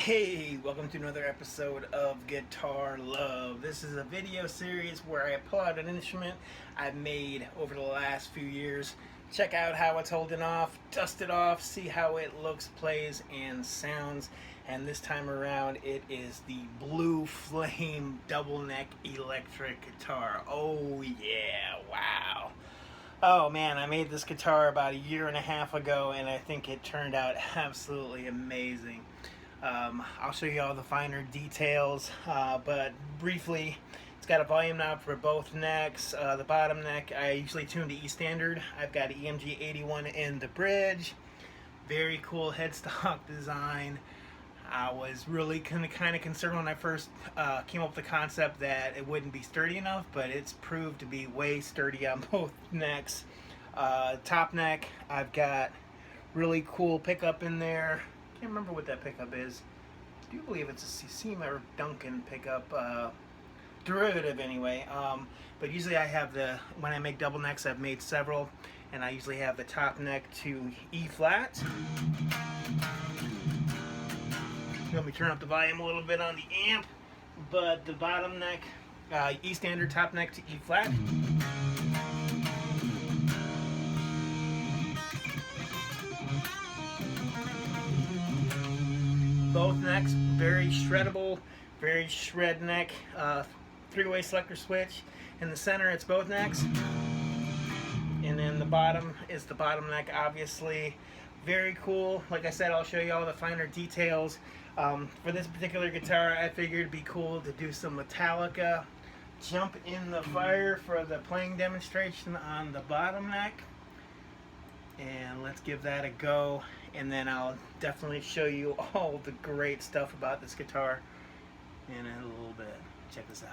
Hey, welcome to another episode of Guitar Love. This is a video series where I pull out an instrument I've made over the last few years, check out how it's holding off, dust it off, see how it looks, plays, and sounds. And this time around, it is the Blue Flame Double Neck Electric Guitar. Oh yeah, wow. Oh man, I made this guitar about a year and a half ago, and I think it turned out absolutely amazing. I'll show you all the finer details, but briefly, it's got a volume knob for both necks. The bottom neck I usually tune to E standard. I've got EMG 81 in the bridge. Very cool headstock design. I was really kind of concerned when I first came up with the concept that it wouldn't be sturdy enough, but it's proved to be way sturdy on both necks. Top neck, I've got really cool pickup in there. Can't remember what that pickup is. I do believe it's a Seymour or Duncan pickup, derivative anyway. But usually I have when I make double necks, I've made several, and I usually have the top neck to E flat. Let me turn up the volume a little bit on the amp, but the bottom neck, E standard, top neck to E flat. Both necks very shreddable, very shred neck, three-way selector switch. In the center, it's both necks, and then the bottom is the bottom neck. Obviously, very cool. Like I said, I'll show you all the finer details. For this particular guitar, I figured it'd be cool to do some Metallica, Jump in the Fire for the playing demonstration on the bottom neck. And let's give that a go, and then I'll definitely show you all the great stuff about this guitar in a little bit. Check this out.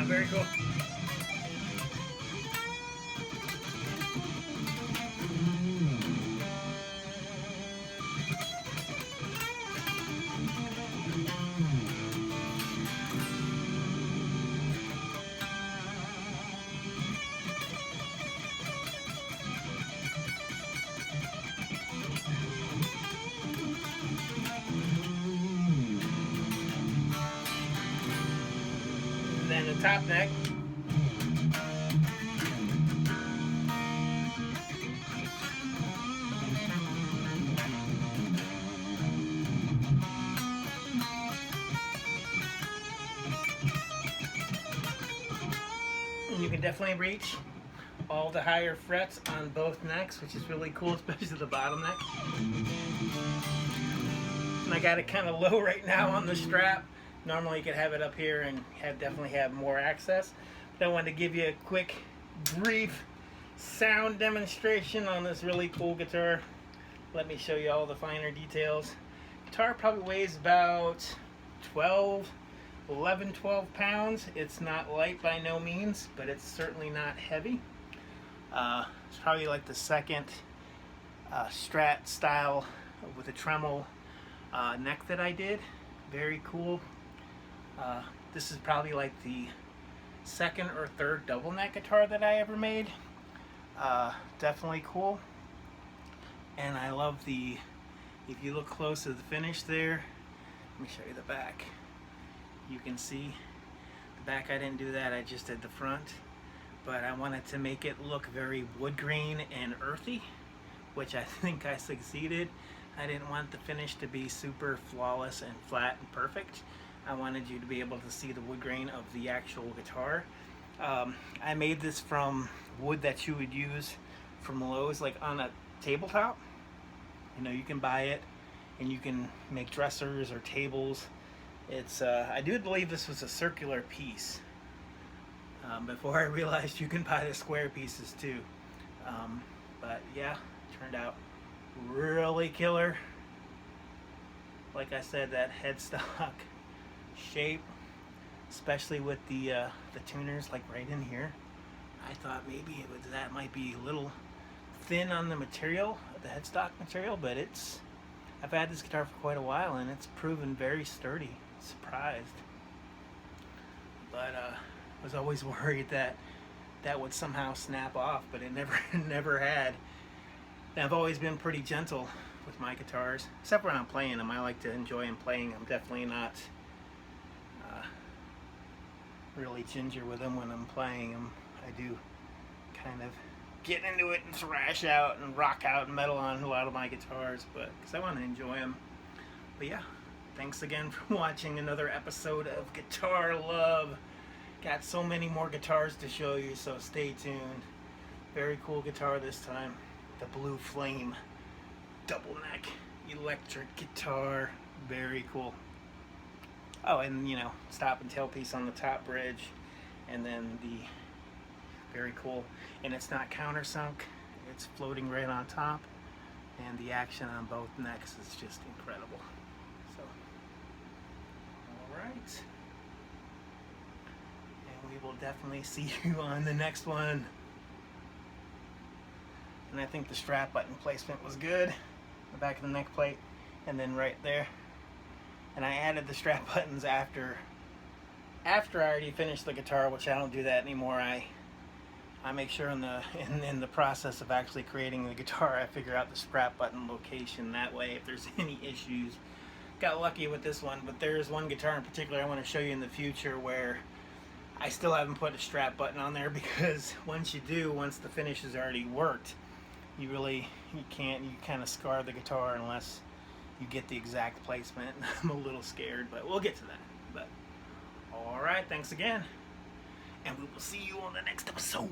Very cool. Then the top neck. And you can definitely reach all the higher frets on both necks, which is really cool, especially the bottom neck. And I got it kind of low right now on the strap. Normally you could have it up here and definitely have more access. But I wanted to give you a quick, brief sound demonstration on this really cool guitar. Let me show you all the finer details. Guitar probably weighs about 11, 12 pounds. It's not light by no means, but it's certainly not heavy. It's probably like the second Strat style with a Tremel neck that I did. Very cool. This is probably like the second or third double neck guitar that I ever made. Definitely cool. And I love the, if you look close to the finish there, let me show you the back. You can see the back, I didn't do that, I just did the front. But I wanted to make it look very wood grain and earthy, which I think I succeeded. I didn't want the finish to be super flawless and flat and perfect. I wanted you to be able to see the wood grain of the actual guitar. I made this from wood that you would use from Lowe's, like on a tabletop. You know, you can buy it and you can make dressers or tables. It's I do believe this was a circular piece. Before I realized you can buy the square pieces too. But yeah, turned out really killer. Like I said, that headstock shape, especially with the tuners like right in here, I thought maybe that might be a little thin on the material, the headstock material, but I've had this guitar for quite a while and it's proven very sturdy. Surprised. But I was always worried that would somehow snap off, but it never had. And I've always been pretty gentle with my guitars, except when I'm playing them. I like to enjoy them playing. I'm definitely not really ginger with them when I'm playing them. I do kind of get into it and thrash out and rock out and metal on a lot of my guitars, but because I want to enjoy them. But yeah, thanks again for watching another episode of Guitar Love. Got so many more guitars to show you, so stay tuned. Very cool guitar this time. The Blue Flame double neck electric guitar. Very cool. Oh, and you know, stop and tailpiece on the top bridge, and then the very cool. And it's not countersunk, it's floating right on top, and the action on both necks is just incredible. So, all right, and we will definitely see you on the next one. And I think the strap button placement was good, the back of the neck plate, and then right there. And I added the strap buttons after I already finished the guitar, which I don't do that anymore. I make sure in the process of actually creating the guitar, I figure out the strap button location. That way, if there's any issues, got lucky with this one. But there's one guitar in particular I want to show you in the future where I still haven't put a strap button on there, because once you do, once the finish is already worked, you kind of scar the guitar unless you get the exact placement. I'm a little scared, but we'll get to that. But all right, thanks again, and we will see you on the next episode.